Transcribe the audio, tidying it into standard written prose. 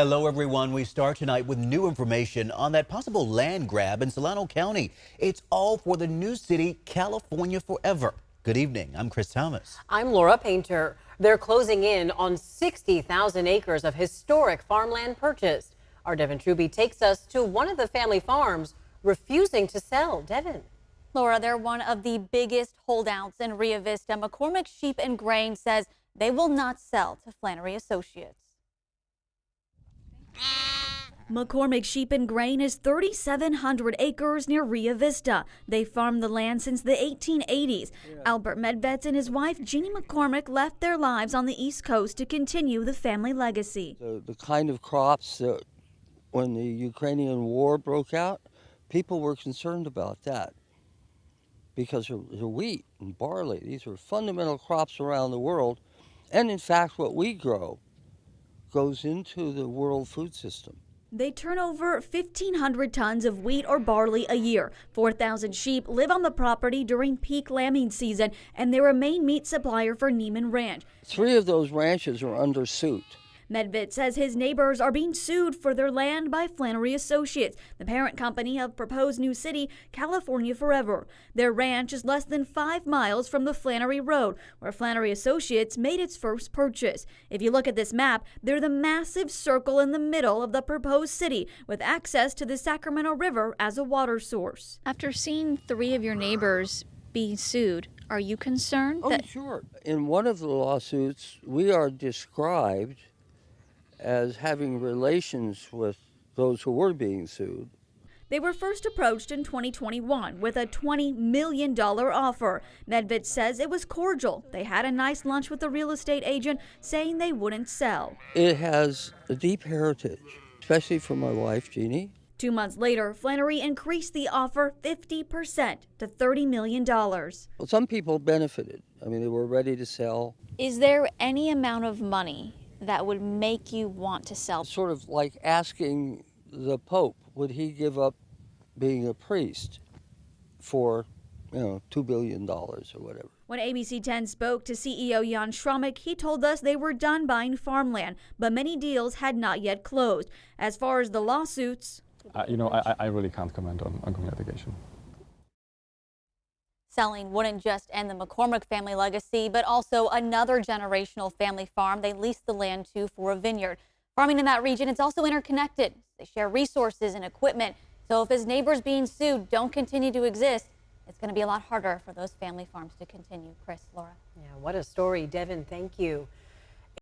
Hello, everyone. We start tonight with new information on that possible land grab in Solano County. It's all for the new city, California Forever. Good evening. I'm Chris Thomas. I'm Laura Painter. They're closing in on 60,000 acres of historic farmland purchased. Our Devin Truby takes us to one of the family farms refusing to sell. Devin. Laura, they're one of the biggest holdouts in Rio Vista. McCormack Sheep and Grain says they will not sell to Flannery Associates. McCormack Sheep and Grain is 3,700 acres near Rio Vista. They farmed the land since the 1880s. Albert Medved and his wife, Jeannie McCormack, left their lives on the East Coast to continue the family legacy. The kind of crops that when the Ukrainian war broke out, people were concerned about that because the wheat and barley, these are fundamental crops around the world. And in fact, what we grow goes into the world food system. They turn over 1,500 tons of wheat or barley a year. 4,000 sheep live on the property during peak lambing season, and they're a main meat supplier for Neiman Ranch. 3 of those ranches are under suit. Medved says his neighbors are being sued for their land by Flannery Associates, the parent company of proposed new city, California Forever. Their ranch is less than 5 miles from the Flannery Road, where Flannery Associates made its first purchase. If you look at this map, they're the massive circle in the middle of the proposed city, with access to the Sacramento River as a water source. After seeing 3 of your neighbors be sued, are you concerned? Sure. In one of the lawsuits, we are described as having relations with those who were being sued. They were first approached in 2021 with a $20 million offer. Medved says it was cordial. They had a nice lunch with the real estate agent, saying they wouldn't sell. It has a deep heritage, especially for my wife, Jeannie. 2 months later, Flannery increased the offer 50% to $30 million. Well, some people benefited. I mean, they were ready to sell. Is there any amount of money that would make you want to sell? Sort of like asking the Pope, would he give up being a priest for, $2 billion or whatever? When ABC 10 spoke to CEO Jan Schramek, he told us they were done buying farmland, but many deals had not yet closed. As far as the lawsuits, I really can't comment on ongoing litigation. selling wouldn't just end the McCormack family legacy, but also another generational family farm they leased the land to for a vineyard. Farming in that region, it's also interconnected. They share resources and equipment. So if his neighbors being sued don't continue to exist, it's going to be a lot harder for those family farms to continue. Chris, Laura. Yeah, what a story, Devin. Thank you.